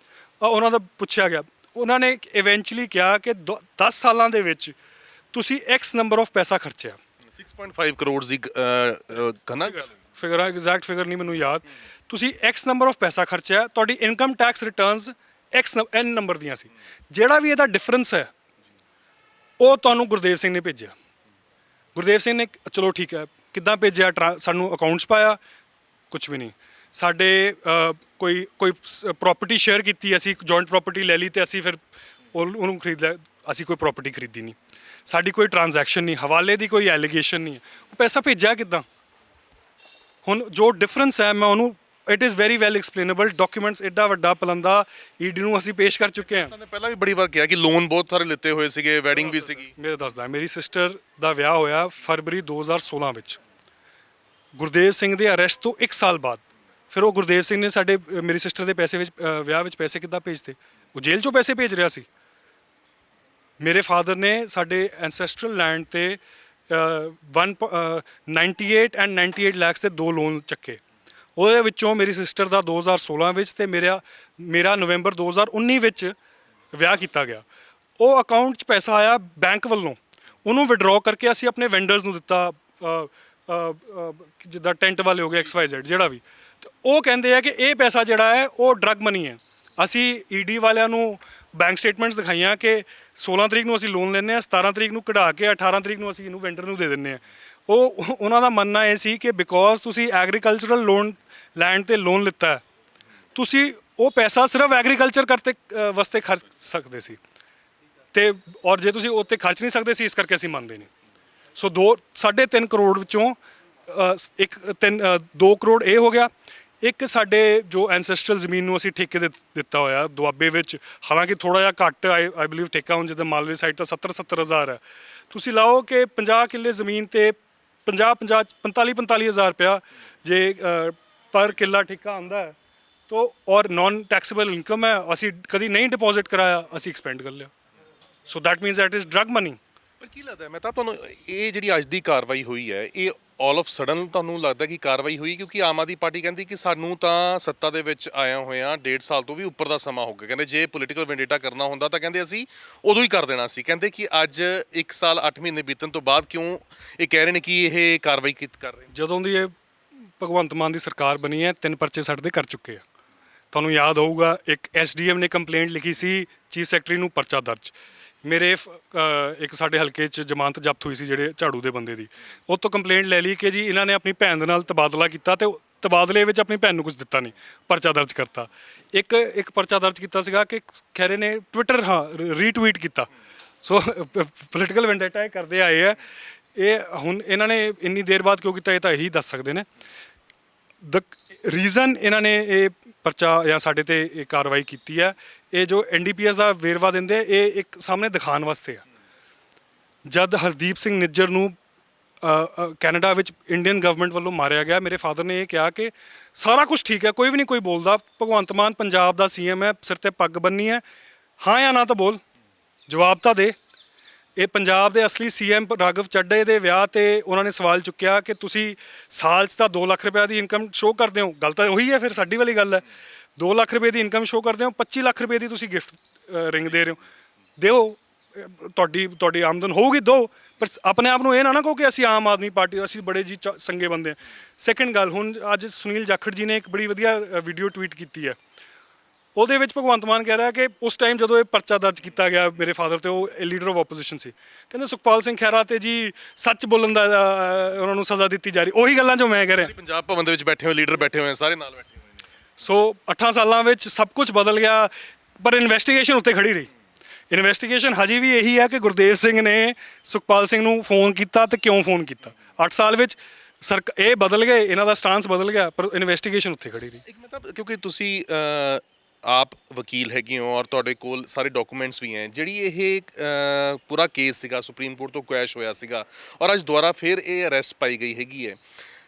ਉਹਨਾਂ ਦਾ ਪੁੱਛਿਆ ਗਿਆ। ਉਹਨਾਂ ਨੇ ਇਵੈਂਚੁਅਲੀ ਕਿਹਾ ਕਿ 10 ਸਾਲਾਂ ਦੇ ਵਿੱਚ ਤੁਸੀਂ ਐਕਸ ਨੰਬਰ ਆਫ ਪੈਸਾ ਖਰਚਿਆ। 6.5 ਕਰੋੜ ਦੀ ਕਨਾ ਫਿਗਰ, ਐਗਜ਼ੈਕਟ ਫਿਗਰ ਨਹੀਂ ਮੈਨੂੰ ਯਾਦ। ਤੁਸੀਂ ਐਕਸ ਨੰਬਰ ਆਫ ਪੈਸਾ ਖਰਚਿਆ, ਤੁਹਾਡੀ ਇਨਕਮ ਟੈਕਸ ਰਿਟਰਨਸ ਐਕਸ ਐਨ ਨੰਬਰ ਦੀਆਂ ਸੀ। ਜਿਹੜਾ ਵੀ ਇਹਦਾ ਡਿਫਰੈਂਸ ਹੈ ਉਹ ਤੁਹਾਨੂੰ ਗੁਰਦੇਵ ਸਿੰਘ ਨੇ ਭੇਜਿਆ। ਗੁਰਦੇਵ ਸਿੰਘ ਨੇ ਚਲੋ ਠੀਕ ਹੈ, ਕਿੱਦਾਂ ਭੇਜਿਆ? ਸਾਨੂੰ ਅਕਾਊਂਟਸ ਪਾਇਆ, ਕੁਝ ਵੀ ਨਹੀਂ। ਸਾਡੇ ਕੋਈ ਪ੍ਰੋਪਰਟੀ ਸ਼ੇਅਰ ਕੀਤੀ, ਅਸੀਂ ਜੁਆਇੰਟ ਪ੍ਰੋਪਰਟੀ ਲੈ ਲਈ ਤੇ ਅਸੀਂ ਫਿਰ ਉਹਨੂੰ ਖਰੀਦ ਲਿਆ। ਅਸੀਂ ਕੋਈ ਪ੍ਰੋਪਰਟੀ ਖਰੀਦੀ ਨਹੀਂ, ਸਾਡੀ ਕੋਈ ਟ੍ਰਾਂਜੈਕਸ਼ਨ ਨਹੀਂ, ਹਵਾਲੇ ਦੀ ਕੋਈ ਐਲੀਗੇਸ਼ਨ ਨਹੀਂ। ਉਹ ਪੈਸਾ ਭੇਜਿਆ ਕਿੱਦਾਂ? ਹੁਣ ਜੋ ਡਿਫਰੈਂਸ ਹੈ ਮੈਂ ਉਹਨੂੰ, it is very well explainable. Documents ਐਡਾ ਵੱਡਾ ਪਲੰਦਾ ਈਡੀ ਨੂੰ ਅਸੀਂ ਪੇਸ਼ ਕਰ ਚੁੱਕੇ ਹਾਂ। ਨੇ ਪਹਿਲਾਂ ਵੀ ਬੜੀ ਵਾਰ ਕਿਹਾ ਕਿ ਲੋਨ ਬਹੁਤ ਸਾਰੇ ਲਿੱਤੇ ਹੋਏ ਸੀਗੇ, ਵੈਡਿੰਗ ਵੀ ਸੀਗੀ। ਮੇਰੇ ਦੱਸਦਾ, ਮੇਰੀ ਸਿਸਟਰ ਦਾ ਵਿਆਹ ਹੋਇਆ ਫਰਵਰੀ 2016 ਵਿੱਚ। ਗੁਰਦੇਵ ਸਿੰਘ ਦੇ ਅਰੈਸਟ ਤੋਂ 1 ਸਾਲ ਬਾਅਦ ਫਿਰ ਉਹ ਗੁਰਦੇਵ ਸਿੰਘ ਨੇ ਸਾਡੇ ਮੇਰੀ ਸਿਸਟਰ ਦੇ ਪੈਸੇ ਵਿੱਚ ਵਿਆਹ ਵਿੱਚ ਪੈਸੇ ਕਿੱਦਾਂ ਭੇਜਦੇ? ਉਹ ਜੇਲ੍ਹ 'ਚੋਂ ਪੈਸੇ ਭੇਜ ਰਿਹਾ ਸੀ। ਮੇਰੇ ਫਾਦਰ ਨੇ ਸਾਡੇ ਐਂਸੈਸਟਰਲ ਲੈਂਡ ਤੇ 98 ਐਂਡ 98 ਲੱਖ ਦੇ 2 ਲੋਨ ਚੱਕੇ। ਉਹਦੇ ਵਿੱਚੋਂ ਮੇਰੀ ਸਿਸਟਰ ਦਾ 2016 ਵਿੱਚ ਤੇ ਮੇਰਾ ਨਵੰਬਰ 2019 ਵਿੱਚ ਵਿਆਹ ਕੀਤਾ ਗਿਆ। ਉਹ ਅਕਾਊਂਟ 'ਚ ਪੈਸਾ ਆਇਆ ਬੈਂਕ ਵੱਲੋਂ, ਉਹਨੂੰ ਵਿਡਰਾਅ ਕਰਕੇ ਅਸੀਂ ਆਪਣੇ ਵੈਂਡਰਸ ਨੂੰ ਦਿੱਤਾ, ਜਿੱਦਾਂ ਟੈਂਟ ਵਾਲੇ ਹੋ ਗਏ, XYZ ਜਿਹੜਾ ਵੀ। ਤੇ ਉਹ ਕਹਿੰਦੇ ਆ ਕਿ ਇਹ ਪੈਸਾ ਜਿਹੜਾ ਹੈ ਉਹ ਡਰੱਗ ਮਨੀ ਹੈ। ਅਸੀਂ ਈਡੀ ਵਾਲਿਆਂ ਨੂੰ ਬੈਂਕ ਸਟੇਟਮੈਂਟਸ ਦਿਖਾਈਆਂ ਕਿ 16 ਤਰੀਕ ਨੂੰ ਅਸੀਂ ਲੋਨ ਲੈਂਦੇ ਹਾਂ, 17 ਤਰੀਕ ਨੂੰ ਕਢਾ ਕੇ 18 ਤਰੀਕ ਨੂੰ ਅਸੀਂ ਇਹਨੂੰ ਵੈਂਡਰ ਨੂੰ ਦੇ ਦਿੰਦੇ ਹਾਂ। ਉਹਨਾਂ ਦਾ ਮੰਨਣਾ ਇਹ ਸੀ ਕਿ ਬਿਕੋਜ਼ ਤੁਸੀਂ ਐਗਰੀਕਲਚਰਲ ਲੋਨ ਲੈਂਡ ਤੇ ਲੋਨ ਲਿੱਤਾ ਹੈ, ਤੁਸੀਂ ਉਹ ਪੈਸਾ ਸਿਰਫ ਐਗਰੀਕਲਚਰ ਕਰਤੇ ਵਾਸਤੇ ਖਰਚ ਸਕਦੇ ਸੀ, ਤੇ ਔਰ ਜੇ ਤੁਸੀਂ ਉੱਤੇ ਖਰਚ ਨਹੀਂ ਸਕਦੇ ਸੀ, ਇਸ ਕਰਕੇ ਅਸੀਂ ਮੰਨਦੇ ਨਹੀਂ। ਸੋ 3.5 ਕਰੋੜ ਵਿੱਚੋਂ 2 ਕਰੋੜ ਇਹ ਹੋ ਗਿਆ। ਇੱਕ ਸਾਡੇ ਜੋ ਐਂਸੈਸਟਰਲ ਜ਼ਮੀਨ ਨੂੰ ਅਸੀਂ ਠੇਕੇ ਦਿੱਤਾ ਹੋਇਆ ਦੁਆਬੇ ਵਿੱਚ, ਹਾਲਾਂਕਿ ਥੋੜ੍ਹਾ ਜਿਹਾ ਘੱਟ ਆਈ ਬਿਲੀਵ ਠੇਕਾ, ਹੁਣ ਜਿੱਦਾਂ ਮਾਲਵੇ ਸਾਈਡ ਤਾਂ 70 ਹਜ਼ਾਰ ਹੈ। ਤੁਸੀਂ ਲਾਓ ਕਿ 50 ਕਿੱਲੇ ਜ਼ਮੀਨ ਤੇ 45 ਹਜ਼ਾਰ ਰੁਪਇਆ ਜੇ ਪਰ ਕਿੱਲਾ ਠੇਕਾ ਆਉਂਦਾ ਹੈ ਤਾਂ, ਔਰ ਨਾਨ ਟੈਕਸੇਬਲ ਇਨਕਮ ਹੈ, ਅਸੀਂ ਕਦੀ ਨਹੀਂ ਡਿਪੋਜ਼ਿਟ ਕਰਾਇਆ, ਅਸੀਂ ਐਕਸਪੈਂਡ ਕਰ ਲਿਆ। So that means that is drug money. ਪਰ ਕੀ ਲੱਗਦਾ ਮੈਂ ਤਾਂ ਤੁਹਾਨੂੰ, ਇਹ ਜਿਹੜੀ ਅੱਜ ਦੀ ਕਾਰਵਾਈ ਹੋਈ ਹੈ, ਇਹ ਆਲ ਆਫ ਸਡਨ ਤੁਹਾਨੂੰ ਲੱਗਦਾ ਕਿ ਕਾਰਵਾਈ ਹੋਈ? ਕਿਉਂਕਿ ਆਮ ਆਦਮੀ ਪਾਰਟੀ ਕਹਿੰਦੀ ਕਿ ਸਾਨੂੰ ਤਾਂ ਸੱਤਾ ਦੇ ਵਿੱਚ ਆਇਆ ਹੋਇਆ 1.5 ਸਾਲ ਤੋਂ ਵੀ ਉੱਪਰ ਦਾ ਸਮਾਂ ਹੋ ਗਿਆ। ਕਹਿੰਦੇ ਜੇ ਪੋਲੀਟੀਕਲ ਵੈਂਡੇਟਾ ਕਰਨਾ ਹੁੰਦਾ ਤਾਂ ਕਹਿੰਦੇ ਅਸੀਂ ਉਦੋਂ ਹੀ ਕਰ ਦੇਣਾ ਸੀ। ਕਹਿੰਦੇ ਕਿ ਅੱਜ 1 ਸਾਲ 8 ਮਹੀਨੇ ਬੀਤਣ ਤੋਂ ਬਾਅਦ ਕਿਉਂ ਇਹ ਕਹਿ ਰਹੇ ਨੇ ਕਿ ਇਹ ਕਾਰਵਾਈ ਕਰ ਰਹੇ? ਜਦੋਂ ਦੀ ਇਹ ਭਗਵੰਤ ਮਾਨ ਦੀ ਸਰਕਾਰ ਬਣੀ ਹੈ, 3 ਪਰਚੇ ਸਾਡੇ ਤੇ ਕਰ ਚੁੱਕੇ ਆ। ਤੁਹਾਨੂੰ ਯਾਦ ਹੋਊਗਾ, ਇੱਕ SDM ਨੇ ਕੰਪਲੇਂਟ ਲਿਖੀ ਸੀ, ਚੀਫ ਸੈਕਟਰੀ ਨੂੰ ਪਰਚਾ ਦਰਜ। ਮੇਰੇ ਇੱਕ ਸਾਡੇ ਹਲਕੇ 'ਚ ਜ਼ਮਾਨਤ ਜ਼ਬਤ ਹੋਈ ਸੀ ਜਿਹੜੇ ਝਾੜੂ ਦੇ ਬੰਦੇ ਦੀ, ਉਹ ਤੋਂ ਕੰਪਲੇਂਟ ਲੈ ਲਈ ਕਿ ਜੀ ਇਹਨਾਂ ਨੇ ਆਪਣੀ ਭੈਣ ਦੇ ਨਾਲ ਤਬਾਦਲਾ ਕੀਤਾ ਤੇ ਤਬਾਦਲੇ ਵਿੱਚ ਆਪਣੀ ਭੈਣ ਨੂੰ ਕੁਝ ਦਿੱਤਾ ਨਹੀਂ, ਪਰਚਾ ਦਰਜ ਕਰਤਾ। ਇੱਕ ਪਰਚਾ ਦਰਜ ਕੀਤਾ ਸੀਗਾ ਕਿ ਖੈਰੇ ਨੇ ਟਵਿੱਟਰ ਰੀਟਵੀਟ ਕੀਤਾ। ਸੋ ਪੋਲੀਟੀਕਲ ਵੈਂਡੇਟਾ ਇਹ ਕਰਦੇ ਆਏ ਆ। ਇਹ ਹੁਣ ਇਹਨਾਂ ਨੇ ਇੰਨੀ ਦੇਰ ਬਾਅਦ ਕਿਉਂ ਕੀਤਾ, ਇਹ ਤਾਂ ਇਹੀ ਦੱਸ ਸਕਦੇ ਨੇ। ਦ ਰੀਜ਼ਨ ਇਹਨਾਂ ਨੇ ਇਹ ਪਰਚਾ ਜਾਂ ਸਾਡੇ ਤੇ ਇਹ ਕਾਰਵਾਈ ਕੀਤੀ ਹੈ, ਇਹ ਜੋ NDPS ਦਾ ਵੇਰਵਾ ਦਿੰਦੇ, ਇਹ ਇੱਕ ਸਾਹਮਣੇ ਦਿਖਾਉਣ ਵਾਸਤੇ ਆ। ਜਦ ਹਰਦੀਪ ਸਿੰਘ ਨਿੱਜਰ ਨੂੰ ਕੈਨੇਡਾ ਵਿੱਚ ਇੰਡੀਅਨ ਗਵਰਨਮੈਂਟ ਵੱਲੋਂ ਮਾਰਿਆ ਗਿਆ, ਮੇਰੇ ਫਾਦਰ ਨੇ ਇਹ ਕਿਹਾ ਕਿ ਸਾਰਾ ਕੁਝ ਠੀਕ ਹੈ, ਕੋਈ ਵੀ ਨਹੀਂ ਕੋਈ ਬੋਲਦਾ, ਭਗਵੰਤ ਮਾਨ ਪੰਜਾਬ ਦਾ CM ਹੈ, ਸਿਰ ਤੇ ਪੱਗ ਬੰਨੀ ਹੈ, ਹਾਂ ਜਾਂ ਨਾ ਤਾਂ ਬੋਲ, ਜਵਾਬ ਤਾਂ ਦੇ। ਇਹ ਪੰਜਾਬ ਦੇ ਅਸਲੀ CM ਰਾਘਵ ਚੱਡੇ ਦੇ ਵਿਆਹ ਤੇ ਉਹਨਾਂ ਨੇ ਸਵਾਲ ਚੁੱਕਿਆ ਕਿ ਤੁਸੀਂ ਸਾਲ 'ਚ ਤਾਂ 2 ਲੱਖ ਰੁਪਏ ਦੀ ਇਨਕਮ ਸ਼ੋਅ ਕਰਦੇ ਹੋ। ਗੱਲ ਤਾਂ ਉਹੀ ਹੈ, ਫਿਰ ਸਾਡੀ ਵਾਲੀ ਗੱਲ ਹੈ। 2 ਲੱਖ ਰੁਪਏ ਦੀ ਇਨਕਮ ਸ਼ੋਅ ਕਰਦੇ ਹੋ, 25 ਲੱਖ ਰੁਪਏ ਦੀ ਤੁਸੀਂ ਗਿਫਟ ਰਿੰਗ ਦੇ ਰਹੇ ਹੋ। ਦਿਓ, ਤੁਹਾਡੀ ਆਮਦਨ ਹੋਊਗੀ ਦਿਓ, ਪਰ ਆਪਣੇ ਆਪ ਨੂੰ ਇਹ ਨਾ ਕਹੋ ਕਿ ਅਸੀਂ ਆਮ ਆਦਮੀ ਪਾਰਟੀ, ਅਸੀਂ ਬੜੇ ਜੀ ਚੰਗੇ ਬੰਦੇ ਹਾਂ। ਸੈਕਿੰਡ ਗੱਲ, ਹੁਣ ਅੱਜ ਸੁਨੀਲ ਜਾਖੜ ਜੀ ਨੇ ਇੱਕ ਬੜੀ ਵਧੀਆ ਵੀਡੀਓ ਟਵੀਟ ਕੀਤੀ ਹੈ। ਉਹਦੇ ਵਿੱਚ ਭਗਵੰਤ ਮਾਨ ਕਹਿ ਰਿਹਾ ਕਿ ਉਸ ਟਾਈਮ ਜਦੋਂ ਇਹ ਪਰਚਾ ਦਰਜ ਕੀਤਾ ਗਿਆ ਮੇਰੇ ਫਾਦਰ ਤੇ, ਉਹ ਲੀਡਰ ਆਫ ਆਪੋਜੀਸ਼ਨ ਸੀ, ਕਹਿੰਦੇ ਸੁਖਪਾਲ ਸਿੰਘ ਖਹਿਰਾ ਤੇ ਜੀ ਸੱਚ ਬੋਲਣ ਦਾ ਉਹਨਾਂ ਨੂੰ ਸਜ਼ਾ ਦਿੱਤੀ ਜਾ ਰਹੀ। ਉਹੀ ਗੱਲਾਂ ਜੋ ਮੈਂ ਕਹਿ ਰਿਹਾ। ਪੰਜਾਬ ਭਵਨ ਦੇ ਵਿੱਚ ਬੈਠੇ ਹੋਏ ਲੀਡਰ ਬੈਠੇ ਹੋਏ ਆ, ਸਾਰੇ ਨਾਲ ਬੈਠੇ ਹੋਏ ਨੇ। ਸੋ 8 ਸਾਲਾਂ ਵਿੱਚ ਸਭ ਕੁਝ ਬਦਲ ਗਿਆ, ਪਰ ਇਨਵੈਸਟੀਗੇਸ਼ਨ ਉੱਤੇ ਖੜੀ ਰਹੀ। ਇਨਵੈਸਟੀਗੇਸ਼ਨ ਹਜੇ ਵੀ ਇਹੀ ਹੈ ਕਿ ਗੁਰਦੇਵ ਸਿੰਘ ਨੇ ਸੁਖਪਾਲ ਸਿੰਘ ਨੂੰ ਫੋਨ ਕੀਤਾ ਤੇ ਕਿਉਂ ਫੋਨ ਕੀਤਾ। 8 ਸਾਲ ਵਿੱਚ ਇਹ ਬਦਲ ਗਏ, ਇਹਨਾਂ ਦਾ ਸਟਾਂਸ ਬਦਲ ਗਿਆ, ਪਰ ਇਨਵੈਸਟੀਗੇਸ਼ਨ ਉੱਥੇ ਖੜੀ ਰਹੀ। ਇੱਕ ਮਤਲਬ ਕਿਉਂਕਿ ਤੁਸੀਂ ਆਪ ਵਕੀਲ ਹੈਗੇ ਹੋ ਔਰ ਤੁਹਾਡੇ ਕੋਲ ਸਾਰੇ ਡਾਕੂਮੈਂਟਸ ਵੀ ਹੈ, ਜਿਹੜੀ ਇਹ ਪੂਰਾ ਕੇਸ ਸੀਗਾ ਸੁਪਰੀਮ ਕੋਰਟ ਤੋਂ ਕੁਐਸ਼ ਹੋਇਆ ਸੀਗਾ ਔਰ ਅੱਜ ਦੁਬਾਰਾ ਫਿਰ ਇਹ ਅਰੈਸਟ ਪਾਈ ਗਈ ਹੈਗੀ ਹੈ।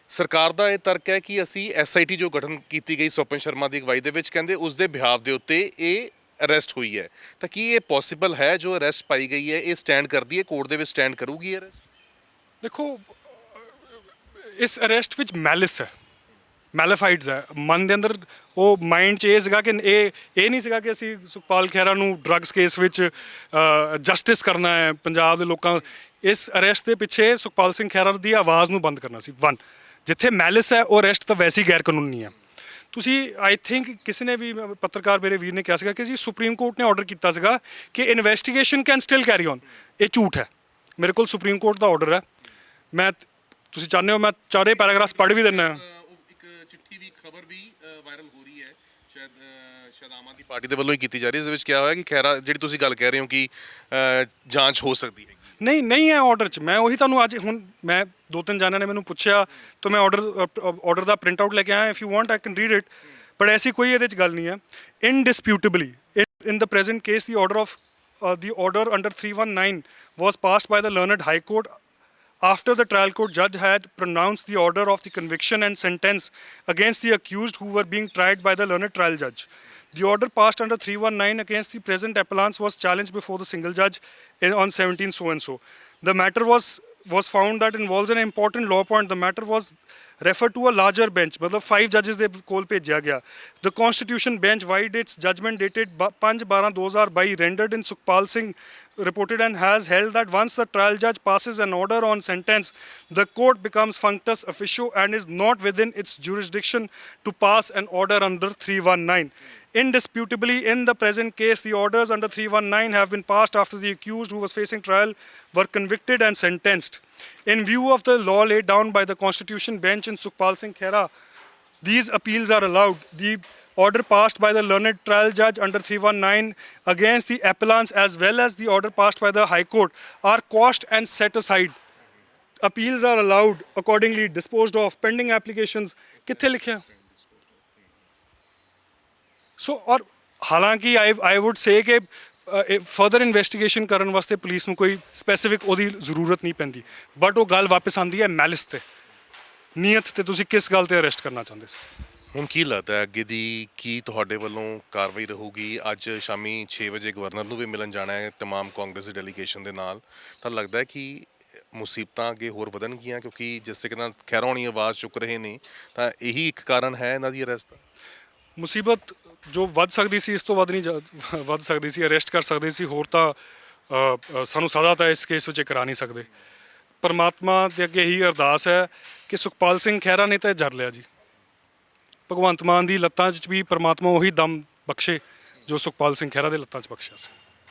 ਸਰਕਾਰ ਦਾ ਇਹ ਤਰਕ ਹੈ ਕਿ ਅਸੀਂ ਐਸਆਈਟੀ ਜੋ ਗਠਨ ਕੀਤੀ ਗਈ ਸਵਪਨ ਸ਼ਰਮਾ ਦੀ ਅਗਵਾਈ ਦੇ ਵਿੱਚ, ਕਹਿੰਦੇ ਉਸ ਦੇ ਬਿਹਾਫ ਦੇ ਉੱਤੇ ਇਹ ਅਰੈਸਟ ਹੋਈ ਹੈ, ਤਾਂ ਕੀ ਇਹ ਪੋਸੀਬਲ ਹੈ ਜੋ ਅਰੈਸਟ ਪਾਈ ਗਈ ਹੈ ਇਹ ਸਟੈਂਡ ਕਰਦੀ ਹੈ, ਕੋਰਟ ਦੇ ਵਿੱਚ ਸਟੈਂਡ ਕਰੂਗੀ ਅਰੈਸਟ? ਦੇਖੋ, ਇਸ ਅਰੈਸਟ ਵਿੱਚ ਮੈਲਿਸ ਹੈ, ਮੈਲੀਫਾਈਡਸ ਹੈ ਮਨ ਦੇ ਅੰਦਰ। ਉਹ ਮਾਈਂਡ 'ਚ ਇਹ ਸੀਗਾ ਕਿ ਇਹ ਨਹੀਂ ਸੀਗਾ ਕਿ ਅਸੀਂ ਸੁਖਪਾਲ ਖਹਿਰਾ ਨੂੰ ਡਰੱਗਸ ਕੇਸ ਵਿੱਚ ਜਸਟਿਸ ਕਰਨਾ ਹੈ ਪੰਜਾਬ ਦੇ ਲੋਕਾਂ। ਇਸ ਅਰੈਸਟ ਦੇ ਪਿੱਛੇ ਸੁਖਪਾਲ ਸਿੰਘ ਖਹਿਰਾ ਦੀ ਆਵਾਜ਼ ਨੂੰ ਬੰਦ ਕਰਨਾ ਸੀ। ਜਿੱਥੇ ਮੈਲਿਸ ਹੈ ਉਹ ਅਰੈਸਟ ਤਾਂ ਵੈਸੇ ਹੀ ਗੈਰ ਕਾਨੂੰਨੀ ਹੈ। ਤੁਸੀਂ ਆਈ ਥਿੰਕ ਕਿਸੇ ਨੇ ਵੀ, ਪੱਤਰਕਾਰ ਮੇਰੇ ਵੀਰ ਨੇ ਕਿਹਾ ਸੀਗਾ ਕਿ ਜੀ ਸੁਪਰੀਮ ਕੋਰਟ ਨੇ ਆਰਡਰ ਕੀਤਾ ਸੀਗਾ ਕਿ investigation can still carry on. ਇਹ ਝੂਠ ਹੈ। ਮੇਰੇ ਕੋਲ ਸੁਪਰੀਮ ਕੋਰਟ ਦਾ ਆਰਡਰ ਹੈ, ਤੁਸੀਂ ਚਾਹੁੰਦੇ ਹੋ ਮੈਂ ਚਾਰੇ ਪੈਰਾਗ੍ਰਾਫਸ ਪੜ੍ਹ ਵੀ ਦਿੰਦਾ। ਇੱਕ ਚਿੱਠੀ ਦੀ ਖਬਰ ਵੀ ਵਾਇਰਲ ਹੋ ਰਹੀ ਹੈ, ਸ਼ਾਇਦ ਆਮ ਆਦਮੀ ਪਾਰਟੀ ਦੇ ਵੱਲੋਂ ਹੀ ਕੀਤੀ ਜਾ ਰਹੀ ਹੈ। ਇਸ ਵਿੱਚ ਕਿਹਾ ਹੋਇਆ ਕਿ ਖੈਰਾ ਜਿਹੜੀ ਤੁਸੀਂ ਗੱਲ ਕਹਿ ਰਹੇ ਹੋ ਕਿ ਜਾਂਚ ਹੋ ਸਕਦੀ ਹੈ। ਨਹੀਂ ਹੈ ਆਰਡਰ 'ਚ। ਮੈਂ ਉਹੀ ਤੁਹਾਨੂੰ ਅੱਜ ਹੁਣ ਮੈਂ 2-3 ਜਾਣਿਆਂ ਨੇ ਮੈਨੂੰ ਪੁੱਛਿਆ ਤਾਂ ਮੈਂ ਆਰਡਰ ਦਾ ਪ੍ਰਿੰਟ ਆਊਟ ਲੈ ਕੇ ਆਇਆ। If you want I can read it, but ਐਸੀ ਕੋਈ ਇਹਦੇ 'ਚ ਗੱਲ ਨਹੀਂ ਹੈ। ਇਨਡਿਸਪਿਊਟੇਬਲੀ in the present case the order under 319 was passed by the learned high court after the trial court judge had pronounced the order of the conviction and sentence against the accused who were being tried by the learned trial judge. The order passed under 319 against the present appellants was challenged before the single judge on 17 so and so. The matter was found that involves an important law point. The matter was referred to a larger bench, मतलब 5 judges ਦੇ ਕੋਲ ਭੇਜਿਆ ਗਿਆ। The Constitution bench wide its judgment dated 5/12/2022 rendered in Sukhpal Singh reported and has held that once the trial judge passes an order on sentence, the court becomes functus officio and is not within its jurisdiction to pass an order under 319. Indisputably, in the present case, the orders under 319 have been passed after the accused who was facing trial were convicted and sentenced. In view of the law laid down by the Constitution bench in Sukhpal Singh Khera, these appeals are allowed. The order passed by the learned trial judge under 319 against the appellants as well as the order passed by the High Court are quashed and set aside. Appeals are allowed accordingly disposed of pending applications. कित्थे लिखा? So और हालांकि I would say कि further investigation ਕਰਨ ਵਾਸਤੇ police ਨੂੰ ਕੋਈ specific ਉਹਦੀ ਜ਼ਰੂਰਤ ਨਹੀਂ ਪੈਂਦੀ, ਬਟ ਉਹ ਗੱਲ ਵਾਪਸ ਆਉਂਦੀ ਹੈ ਮੈਲਿਸ ਤੇ, ਨੀਅਤ ਤੇ। ਤੁਸੀਂ ਕਿਸ ਗੱਲ ਤੇ ਅਰੈਸਟ ਕਰਨਾ ਚਾਹੁੰਦੇ ਸੀ? ਹੁਣ ਕੀ ਲੱਗਦਾ ਹੈ ਅੱਗੇ ਦੀ ਕੀ ਤੁਹਾਡੇ ਵੱਲੋਂ ਕਾਰਵਾਈ ਰਹੂਗੀ? ਅੱਜ ਸ਼ਾਮੀ 6 ਵਜੇ ਗਵਰਨਰ ਨੂੰ ਵੀ ਮਿਲਣ ਜਾਣਾ ਹੈ ਤਮਾਮ ਕਾਂਗਰਸ ਦੀ ਡੈਲੀਗੇਸ਼ਨ ਦੇ ਨਾਲ, ਤਾਂ ਲੱਗਦਾ ਹੈ ਕਿ ਮੁਸੀਬਤਾਂ ਅੱਗੇ ਹੋਰ ਵਧਣਗੀਆਂ? ਕਿਉਂਕਿ ਜਿਸ ਤਰੀਕੇ ਨਾਲ ਖਹਿਰਾ ਹੋਣੀ ਆਵਾਜ਼ ਚੁੱਕ ਰਹੇ ਨੇ, ਤਾਂ ਇਹੀ ਇੱਕ ਕਾਰਨ ਹੈ ਇਹਨਾਂ ਦੀ ਅਰੈਸਟ ਦਾ। ਮੁਸੀਬਤ ਜੋ ਵੱਧ ਸਕਦੀ ਸੀ ਇਸ ਤੋਂ ਵੱਧ ਨਹੀਂ ਵੱਧ ਸਕਦੀ ਸੀ। ਅਰੈਸਟ ਕਰ ਸਕਦੇ ਸੀ, ਹੋਰ ਤਾਂ ਸਾਨੂੰ ਸਜ਼ਾ ਤਾਂ ਇਸ ਕੇਸ ਵਿੱਚ ਕਰਾ ਨਹੀਂ ਸਕਦੇ। ਪਰਮਾਤਮਾ ਦੇ ਅੱਗੇ ਇਹੀ ਅਰਦਾਸ ਹੈ ਕਿ ਸੁਖਪਾਲ ਸਿੰਘ ਖਹਿਰਾ ਨੇ ਤਾਂ ਜਰ ਲਿਆ ਜੀ। ਭਗਵੰਤ ਮਾਨ ਦੀ ਲੱਤਾਂ 'ਚ ਵੀ ਪਰਮਾਤਮਾ ਉਹੀ ਦਮ ਬਖਸ਼ੇ ਜੋ ਸੁਖਪਾਲ ਸਿੰਘ ਖਹਿਰਾ ਦੇ ਲੱਤਾਂ 'ਚ ਬਖਸ਼ਿਆ ਸੀ।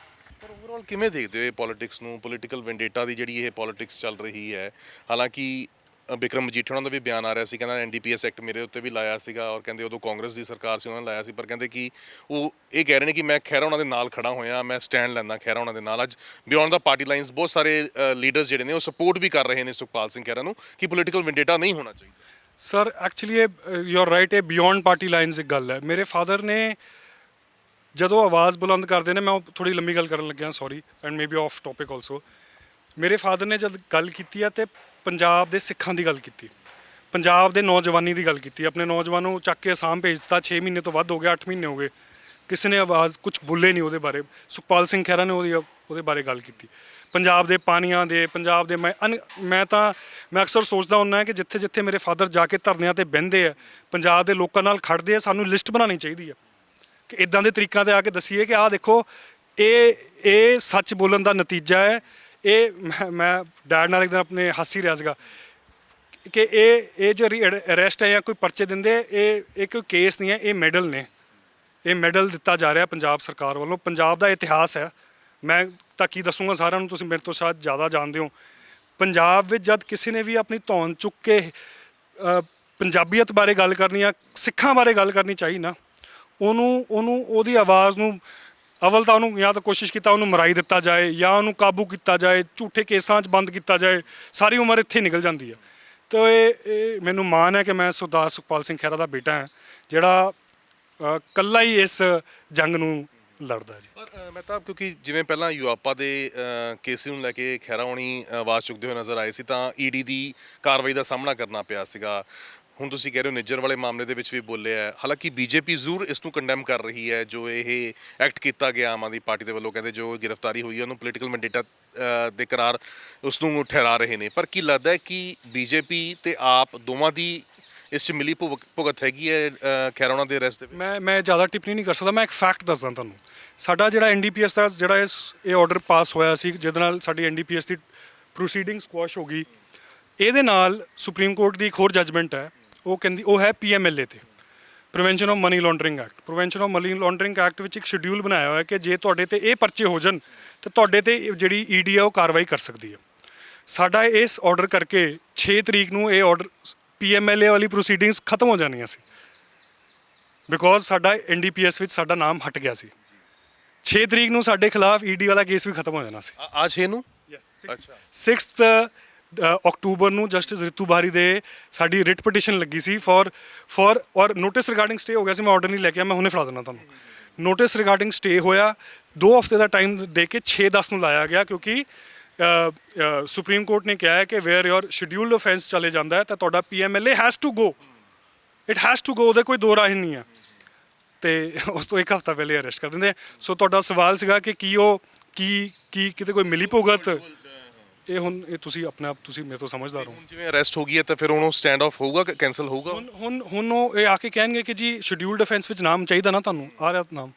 ਪਰ ਓਵਰਆਲ ਕਿਵੇਂ ਦੇਖਦੇ ਹੋ ਇਹ ਪੋਲਿਟਿਕਸ ਨੂੰ, ਪੋਲੀਟੀਕਲ ਵੈਂਡੇਟਾ ਦੀ ਜਿਹੜੀ ਇਹ ਪੋਲਿਟਿਕਸ ਚੱਲ ਰਹੀ ਹੈ? ਹਾਲਾਂਕਿ ਬਿਕਰਮ ਮਜੀਠੀਆ ਉਹਨਾਂ ਦਾ ਵੀ ਬਿਆਨ ਆ ਰਿਹਾ ਸੀ, ਕਹਿੰਦਾ ਐਨਡੀਪੀਐਸ ਐਕਟ ਮੇਰੇ ਉੱਤੇ ਵੀ ਲਾਇਆ ਸੀਗਾ ਔਰ ਕਹਿੰਦੇ ਉਦੋਂ ਕਾਂਗਰਸ ਦੀ ਸਰਕਾਰ ਸੀ ਉਹਨਾਂ ਨੇ ਲਾਇਆ ਸੀ, ਪਰ ਕਹਿੰਦੇ ਕਿ ਉਹ ਇਹ ਕਹਿ ਰਹੇ ਨੇ ਕਿ ਮੈਂ ਖਹਿਰਾ ਉਹਨਾਂ ਦੇ ਨਾਲ ਖੜਾ ਹੋਇਆ, ਮੈਂ ਸਟੈਂਡ ਲੈਂਦਾ ਖਹਿਰਾ ਉਹਨਾਂ ਦੇ ਨਾਲ। ਅੱਜ ਬਿਯੋਂਡ ਦਾ ਪਾਰਟੀ ਲਾਈਨਸ ਬਹੁਤ ਸਾਰੇ ਲੀਡਰਸ ਜਿਹੜੇ ਨੇ ਉਹ ਸਪੋਰਟ ਵੀ ਕਰ ਰਹੇ ਨੇ ਸੁਖਪਾਲ ਸਿੰਘ ਖਹਿਰਾ ਨੂੰ ਕਿ ਪੋਲੀਟੀਕਲ ਵੈਂਡੇਟਾ ਨਹੀਂ ਹੋਣਾ ਚਾਹੀਦਾ। Sir actually you are right, ਇਹ ਬਿਯੋਂਡ ਪਾਰਟੀ ਲਾਈਨਸ ਇੱਕ ਗੱਲ ਹੈ। ਮੇਰੇ ਫਾਦਰ ਨੇ ਜਦੋਂ ਆਵਾਜ਼ ਬੁਲੰਦ ਕਰਦੇ ਨੇ, ਮੈਂ ਉਹ ਥੋੜੀ ਲੰਮੀ ਗੱਲ ਕਰਨ ਲੱਗਿਆ, sorry and maybe off topic also. ਮੇਰੇ ਫਾਦਰ ਨੇ ਜਦ ਗੱਲ ਕੀਤੀ ਹੈ ਤੇ ਪੰਜਾਬ ਦੇ ਸਿੱਖਾਂ ਦੀ ਗੱਲ ਕੀਤੀ, ਪੰਜਾਬ ਦੇ ਨੌਜਵਾਨੀ ਦੀ ਗੱਲ ਕੀਤੀ। ਆਪਣੇ ਨੌਜਵਾਨ ਨੂੰ ਚੱਕ ਕੇ ਅਸਾਮ ਭੇਜ ਦਿੱਤਾ, 6 ਮਹੀਨੇ ਤੋਂ ਵੱਧ ਹੋ ਗਿਆ, 8 ਮਹੀਨੇ ਹੋ ਗਏ, ਕਿਸੇ ਨੇ ਆਵਾਜ਼ ਕੁਝ ਬੋਲੇ ਨਹੀਂ ਉਹਦੇ ਬਾਰੇ। ਸੁਖਪਾਲ ਸਿੰਘ ਖਹਿਰਾ ਨੇ ਉਹਦੇ ਬਾਰੇ ਗੱਲ ਕੀਤੀ, ਪੰਜਾਬ ਦੇ ਪਾਣੀਆਂ ਦੇ, ਪੰਜਾਬ ਦੇ। ਮੈਂ ਅਕਸਰ ਸੋਚਦਾ ਹੁੰਦਾ ਕਿ ਜਿੱਥੇ ਜਿੱਥੇ ਮੇਰੇ ਫਾਦਰ ਜਾ ਕੇ ਧਰਨਿਆਂ ਤੇ ਬਹਿੰਦੇ ਆ, ਪੰਜਾਬ ਦੇ ਲੋਕਾਂ ਨਾਲ ਖੜਦੇ ਆ, ਸਾਨੂੰ ਲਿਸਟ ਬਣਾਉਣੀ ਚਾਹੀਦੀ ਹੈ ਕਿ ਇੱਦਾਂ ਦੇ ਤਰੀਕਾਂ 'ਤੇ ਆ ਕੇ ਦੱਸੀਏ ਕਿ ਆਹ ਦੇਖੋ ਇਹ ਸੱਚ ਬੋਲਣ ਦਾ ਨਤੀਜਾ ਹੈ। ਇਹ ਮੈਂ ਡੈਡ ਨਾਲ ਇੱਕ ਦਿਨ ਆਪਣੇ ਹੱਸ ਹੀ ਰਿਹਾ ਸੀਗਾ ਕਿ ਇਹ ਜਿਹੜੀ ਅਰੈਸਟ ਹੈ ਜਾਂ ਕੋਈ ਪਰਚੇ ਦਿੰਦੇ, ਇਹ ਕੋਈ ਕੇਸ ਨਹੀਂ ਹੈ, ਇਹ ਮੈਡਲ ਨੇ। ਇਹ ਮੈਡਲ ਦਿੱਤਾ ਜਾ ਰਿਹਾ ਪੰਜਾਬ ਸਰਕਾਰ ਵੱਲੋਂ। ਪੰਜਾਬ ਦਾ ਇਤਿਹਾਸ ਹੈ, ਮੈਂ ਤਾਂ ਕੀ ਦੱਸੂਗਾ ਸਾਰਿਆਂ ਨੂੰ, ਤੁਸੀਂ ਮੇਰੇ ਤੋਂ ਸ਼ਾਇਦ ਜ਼ਿਆਦਾ ਜਾਣਦੇ ਹੋ। ਪੰਜਾਬ ਵਿੱਚ ਜਦ ਕਿਸੇ ਨੇ ਵੀ ਆਪਣੀ ਧੌਣ ਚੁੱਕ ਕੇ ਪੰਜਾਬੀਅਤ ਬਾਰੇ ਗੱਲ ਕਰਨੀ ਆ, ਸਿੱਖਾਂ ਬਾਰੇ ਗੱਲ ਕਰਨੀ ਚਾਹੀ ਨਾ, ਉਹਦੀ ਆਵਾਜ਼ ਨੂੰ ਅਵਲ ਤਾਂ ਉਹਨੂੰ ਜਾਂ ਤਾਂ ਕੋਸ਼ਿਸ਼ ਕੀਤਾ ਉਹਨੂੰ ਮਰਾਈ ਦਿੱਤਾ ਜਾਏ ਜਾਂ ਉਹਨੂੰ ਕਾਬੂ ਕੀਤਾ ਜਾਏ, ਝੂਠੇ ਕੇਸਾਂ 'ਚ ਬੰਦ ਕੀਤਾ ਜਾਏ, ਸਾਰੀ ਉਮਰ ਇੱਥੇ ਨਿਕਲ ਜਾਂਦੀ ਹੈ। ਤਾਂ ਇਹ ਮੈਨੂੰ ਮਾਣ ਹੈ ਕਿ ਮੈਂ ਸਰਦਾਰ ਸੁਖਪਾਲ ਸਿੰਘ ਖਹਿਰਾ ਦਾ ਬੇਟਾ ਹਾਂ, ਜਿਹੜਾ ਇਕੱਲਾ ਹੀ ਇਸ ਜੰਗ ਨੂੰ ਲੜਦਾ ਜੀ। ਪਰ ਮਹਿਤਾਬ, ਕਿਉਂਕਿ ਜਿਵੇਂ ਪਹਿਲਾਂ ਯੂਆਪਾ ਦੇ ਕੇਸ ਨੂੰ ਲੈ ਕੇ ਖਹਿਰਾ ਹੋਣੀ ਆਵਾਜ਼ ਚੁੱਕਦੇ ਹੋਏ ਨਜ਼ਰ ਆਏ ਸੀ, ਤਾਂ ਈਡੀ ਦੀ ਕਾਰਵਾਈ ਦਾ ਸਾਹਮਣਾ ਕਰਨਾ ਪਿਆ ਸੀਗਾ। ਹੁਣ ਤੁਸੀਂ ਕਹਿ ਰਹੇ ਹੋ ਨਿੱਜਰ ਵਾਲੇ ਮਾਮਲੇ ਦੇ ਵਿੱਚ ਵੀ ਬੋਲਿਆ ਹੈ। ਹਾਲਾਂਕਿ ਬੀਜੇਪੀ ਜ਼ਰੂਰ ਇਸ ਨੂੰ ਕੰਡੈਮ ਕਰ ਰਹੀ ਹੈ, ਜੋ ਇਹ ਐਕਟ ਕੀਤਾ ਗਿਆ ਆਮ ਆਦਮੀ ਪਾਰਟੀ ਦੇ ਵੱਲੋਂ। ਕਹਿੰਦੇ ਜੋ ਗ੍ਰਿਫਤਾਰੀ ਹੋਈ ਹੈ ਉਹਨੂੰ ਪੋਲੀਟੀਕਲ ਮੈਂਡੇਟਾ ਦੇ ਕਰਾਰ ਉਸ ਨੂੰ ਠਹਿਰਾ ਰਹੇ ਨੇ। ਪਰ ਕੀ ਲੱਗਦਾ ਹੈ ਕਿ ਬੀਜੇਪੀ ਤੇ ਆਪ ਦੋਵਾਂ ਦੀ ਇਸ 'ਚ ਮਿਲੀ ਭੁਗਤ ਹੈਗੀ ਹੈ ਖਹਿਰਾ ਹੋਣਾ ਦੇ ਅਰੈਸਟ ਦੇ ਵਿੱਚ? ਮੈਂ ਜ਼ਿਆਦਾ ਟਿੱਪਣੀ ਨਹੀਂ ਕਰ ਸਕਦਾ। ਮੈਂ ਇੱਕ ਫੈਕਟ ਦੱਸਦਾ ਤੁਹਾਨੂੰ। ਸਾਡਾ ਜਿਹੜਾ ਐਨਡੀਪੀਐਸ ਦਾ ਜਿਹੜਾ ਇਹ ਆਰਡਰ ਪਾਸ ਹੋਇਆ ਸੀ, ਜਿਹਦੇ ਨਾਲ ਸਾਡੀ ਐਨਡੀਪੀਐਸ ਦੀ ਪ੍ਰੋਸੀਡਿੰਗ ਸਕੁਐਸ਼ ਹੋ ਗਈ, ਇਹਦੇ ਨਾਲ ਸੁਪਰੀਮ ਕੋਰਟ ਦੀ ਇੱਕ ਹੋਰ ਜੱਜਮੈਂਟ ਹੈ, ਉਹ ਕਹਿੰਦੀ ਉਹ ਹੈ ਪੀਐਮਐਲਏ ਤੇ, prevention of money laundering act. Prevention of money laundering act ਵਿੱਚ ਇੱਕ ਸ਼ਡਿਊਲ ਬਣਾਇਆ ਹੋਇਆ ਕਿ ਜੇ ਤੁਹਾਡੇ ਤੇ ਇਹ ਪਰਚੇ ਹੋ ਜਾਣ ਤਾਂ ਤੁਹਾਡੇ ਤੇ ਜਿਹੜੀ ਈਡੀ ਆ ਉਹ ਕਾਰਵਾਈ ਕਰ ਸਕਦੀ ਹੈ। ਸਾਡਾ ਇਸ ਆਰਡਰ ਕਰਕੇ 6 ਤਰੀਕ ਨੂੰ ਇਹ ਆਰਡਰ ਪੀਐਮਐਲਏ ਵਾਲੀ ਪ੍ਰੋਸੀਡਿੰਗਸ ਖਤਮ ਹੋ ਜਾਣੀਆਂ ਸੀ, ਬਿਕੋਜ਼ ਸਾਡਾ ਐਨਡੀਪੀਐਸ ਵਿੱਚ ਸਾਡਾ ਨਾਮ ਹਟ ਗਿਆ ਸੀ। 6 ਤਰੀਕ ਨੂੰ ਸਾਡੇ ਖਿਲਾਫ ਈਡੀ ਵਾਲਾ ਕੇਸ ਵੀ ਖਤਮ ਹੋ ਜਾਣਾ ਸੀ। ਆ 6 ਨੂੰ? ਅੱਛਾ। 6 ਅਕਤੂਬਰ ਨੂੰ ਜਸਟਿਸ ਰਿਤੂ ਬਾਰੀ ਦੇ ਸਾਡੀ ਰਿਟ ਪਟੀਸ਼ਨ ਲੱਗੀ ਸੀ ਫॉर ਔਰ ਨੋਟਿਸ ਰਿਗਾਰਡਿੰਗ ਸਟੇ ਹੋ ਗਿਆ ਸੀ। ਮੈਂ ਆਰਡਰ ਨਹੀਂ ਲੈ ਕੇ ਆਇਆ, ਮੈਂ ਹੁਣੇ ਫੜਾ ਦਿੰਦਾ ਤੁਹਾਨੂੰ। ਨੋਟਿਸ ਰਿਗਾਰਡਿੰਗ ਸਟੇ ਹੋਇਆ, 2 ਹਫ਼ਤੇ ਦਾ ਟਾਈਮ ਦੇ ਕੇ 6/10 ਨੂੰ ਲਾਇਆ ਗਿਆ, ਕਿਉਂਕਿ ਸੁਪਰੀਮ ਕੋਰਟ ਨੇ ਕਿਹਾ ਹੈ ਕਿ ਵੇਅਰ ਯੋਰ ਸ਼ਡਿਊਲਡ ਅਫੈਂਸ ਚਲੇ ਜਾਂਦਾ ਹੈ ਤਾਂ ਤੁਹਾਡਾ PMLA has to go, it has to go, ਉਹਦੇ ਕੋਈ ਦੋ ਰਾਹ ਨਹੀਂ ਆ। ਤੇ ਉਸ ਤੋਂ 1 ਹਫ਼ਤਾ ਪਹਿਲੇ ਅਰੈਸਟ ਕਰ ਦਿੰਦੇ। ਸੋ ਤੁਹਾਡਾ ਸਵਾਲ ਸੀਗਾ ਕਿ ਕੀ ਉਹ ਕੀ ਕਿਤੇ ਕੋਈ ਮਿਲੀ ਭੁਗਤ, ਇਹ ਹੁਣ ਇਹ ਤੁਸੀਂ ਆਪਣੇ ਆਪ ਤੁਸੀਂ ਮੇਰੇ ਤੋਂ ਸਮਝਦਾਰ ਹੋ। ਜਿਵੇਂ ਅਰੈਸਟ ਹੋ ਗਈ ਹੈ ਤਾਂ ਫਿਰ ਹੁਣ ਉਹ ਸਟੈਂਡ ਆਫ ਹੋਊਗਾ ਕਿ ਕੈਂਸਲ ਹੋਊਗਾ? ਹੁਣ ਉਹ ਇਹ ਆ ਕੇ ਕਹਿਣਗੇ ਕਿ ਜੀ ਸ਼ਡਿਊਲਡ ਅਫੈਂਸ ਵਿੱਚ ਨਾਮ ਚਾਹੀਦਾ ਨਾ, ਤੁਹਾਨੂੰ ਆ ਰਿਹਾ ਨਾਮ।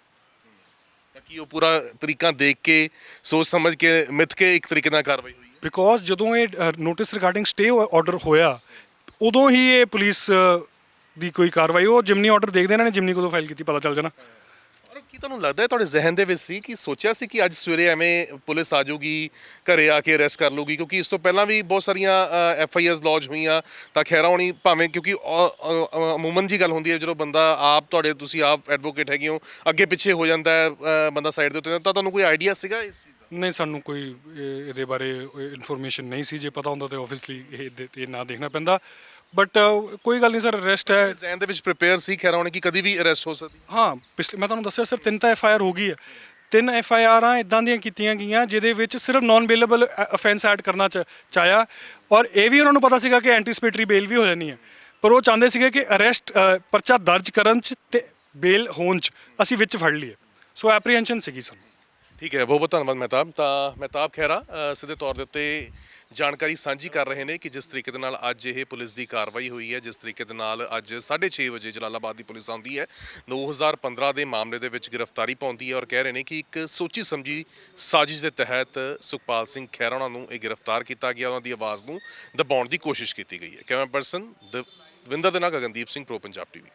ਤਾਂ ਕਿ ਉਹ ਪੂਰਾ ਤਰੀਕਾ ਦੇਖ ਕੇ ਸੋਚ ਸਮਝ ਕੇ ਮਿੱਥ ਕੇ ਇੱਕ ਤਰੀਕੇ ਨਾਲ ਕਾਰਵਾਈ ਹੋਈ? ਬਿਕੋਜ਼ ਜਦੋਂ ਇਹ ਨੋਟਿਸ ਰਿਗਾਰਡਿੰਗ ਸਟੇ ਆਰਡਰ ਹੋਇਆ, ਉਦੋਂ ਹੀ ਇਹ ਪੁਲਿਸ ਦੀ ਕੋਈ ਕਾਰਵਾਈ, ਉਹ ਜਿਮਨੀ ਆਰਡਰ ਦੇਖਦੇ ਇਹਨਾਂ ਨੇ ਜਿਮਨੀ ਕਦੋਂ ਫਾਈਲ ਕੀਤੀ ਪਤਾ ਚੱਲ ਜਾਣਾ। ਔਰ ਕੀ ਤੁਹਾਨੂੰ ਲੱਗਦਾ ਹੈ ਤੁਹਾਡੇ ਜ਼ਿਹਨ ਦੇ ਵਿੱਚ ਸੀ ਕਿ ਸੋਚਿਆ ਸੀ ਕਿ ਅੱਜ ਸਵੇਰੇ ਐਵੇਂ ਪੁਲਿਸ ਆ ਜਾਊਗੀ, ਘਰੇ ਆ ਕੇ ਅਰੈਸਟ ਕਰ ਲੂਗੀ? ਕਿਉਂਕਿ ਇਸ ਤੋਂ ਪਹਿਲਾਂ ਵੀ ਬਹੁਤ ਸਾਰੀਆਂ ਐਫਆਈਆਰਸ ਲੌਂਚ ਹੋਈਆਂ ਤਾਂ ਖਹਿਰਾ ਹੋਣੀ ਭਾਵੇਂ, ਕਿਉਂਕਿ ਅਮੂਮਨ ਜੀ ਗੱਲ ਹੁੰਦੀ ਹੈ ਜਦੋਂ ਬੰਦਾ ਆਪ ਤੁਸੀਂ ਆਪ ਐਡਵੋਕੇਟ ਹੈਗੇ ਹੋ, ਅੱਗੇ ਪਿੱਛੇ ਹੋ ਜਾਂਦਾ ਹੈ ਬੰਦਾ ਸਾਈਡ ਦੇ ਉੱਤੇ, ਤਾਂ ਤੁਹਾਨੂੰ ਕੋਈ ਆਈਡੀਆ ਸੀਗਾ ਇਸ ਚੀਜ਼ ਦਾ? ਨਹੀਂ, ਸਾਨੂੰ ਕੋਈ ਇਹਦੇ ਬਾਰੇ ਇਨਫੋਰਮੇਸ਼ਨ ਨਹੀਂ ਸੀ। ਜੇ ਪਤਾ ਹੁੰਦਾ ਤਾਂ ਆਬਵੀਅਸਲੀ ਇਹ ਨਾ ਦੇਖਣਾ ਪੈਂਦਾ, ਬਟ ਕੋਈ ਗੱਲ ਨਹੀਂ ਸਰ, ਅਰੈਸਟ ਹੈ। ਜ਼ਹਿਨ ਦੇ ਵਿੱਚ ਪ੍ਰਿਪੇਅਰ ਸੀ ਖਹਿਰਾ ਹੋਣੀ ਕਿ ਕਦੀ ਵੀ ਅਰੈਸਟ ਹੋ ਸਕਦੀ? ਹਾਂ, ਪਿਛਲੇ ਮੈਂ ਤੁਹਾਨੂੰ ਦੱਸਿਆ ਸਰ 3 ਤਾਂ ਐਫਆਈਆਰ ਹੋ ਗਈ ਹੈ। 3 ਐਫਆਈਆਰਾਂ ਇੱਦਾਂ ਦੀਆਂ ਕੀਤੀਆਂ ਗਈਆਂ ਜਿਹਦੇ ਵਿੱਚ ਸਿਰਫ ਨਾਨ ਬੇਲੇਬਲ ਅਫੈਂਸ ਐਡ ਕਰਨਾ ਚਾਹਿਆ, ਔਰ ਇਹ ਵੀ ਉਹਨਾਂ ਨੂੰ ਪਤਾ ਸੀਗਾ ਕਿ ਐਂਟੀਸਪੇਟਰੀ ਬੇਲ ਵੀ ਹੋ ਜਾਣੀ ਹੈ, ਪਰ ਉਹ ਚਾਹੁੰਦੇ ਸੀਗੇ ਕਿ ਅਰੈਸਟ ਪਰਚਾ ਦਰਜ ਕਰਨ 'ਚ ਤੇ ਬੇਲ ਹੋਣ 'ਚ ਅਸੀਂ ਵਿੱਚ ਫੜ ਲਈਏ। ਸੋ ਐਪਰੀਹੈਂਸ਼ਨ ਸੀਗੀ ਸਾਨੂੰ। ਠੀਕ ਹੈ, ਬਹੁਤ ਬਹੁਤ ਧੰਨਵਾਦ ਮਹਿਤਾਬ। ਤਾਂ ਮਹਿਤਾਬ ਖਹਿਰਾ ਸਿੱਧੇ ਤੌਰ ਦੇ ਉੱਤੇ ਜਾਣਕਾਰੀ ਸਾਂਝੀ ਕਰ ਰਹੇ ਨੇ ਕਿ ਜਿਸ ਤਰੀਕੇ ਦੇ ਨਾਲ ਅੱਜ ਇਹ ਪੁਲਿਸ ਦੀ ਕਾਰਵਾਈ ਹੋਈ ਹੈ, ਜਿਸ ਤਰੀਕੇ ਦੇ ਨਾਲ ਅੱਜ 6:30 ਵਜੇ ਜਲਾਲਾਬਾਦ ਦੀ ਪੁਲਿਸ ਆਉਂਦੀ ਹੈ, 2015 ਦੇ ਮਾਮਲੇ ਦੇ ਵਿੱਚ ਗ੍ਰਿਫਤਾਰੀ ਪਾਉਂਦੀ ਹੈ, ਔਰ ਕਹਿ ਰਹੇ ਨੇ ਕਿ ਇੱਕ ਸੋਚੀ ਸਮਝੀ ਸਾਜ਼ਿਸ਼ ਦੇ ਤਹਿਤ ਸੁਖਪਾਲ ਸਿੰਘ ਖਹਿਰਾ ਉਹਨਾਂ ਨੂੰ ਇਹ ਗ੍ਰਿਫਤਾਰ ਕੀਤਾ ਗਿਆ, ਉਹਨਾਂ ਦੀ ਆਵਾਜ਼ ਨੂੰ ਦਬਾਉਣ ਦੀ ਕੋਸ਼ਿਸ਼ ਕੀਤੀ ਗਈ ਹੈ। ਕੈਮਰਾ ਪਰਸਨ ਦਵਿੰਦਰ ਦੇ ਨਾਲ ਗਗਨਦੀਪ ਸਿੰਘ, ਪ੍ਰੋ ਪੰਜਾਬ ਟੀਵੀ।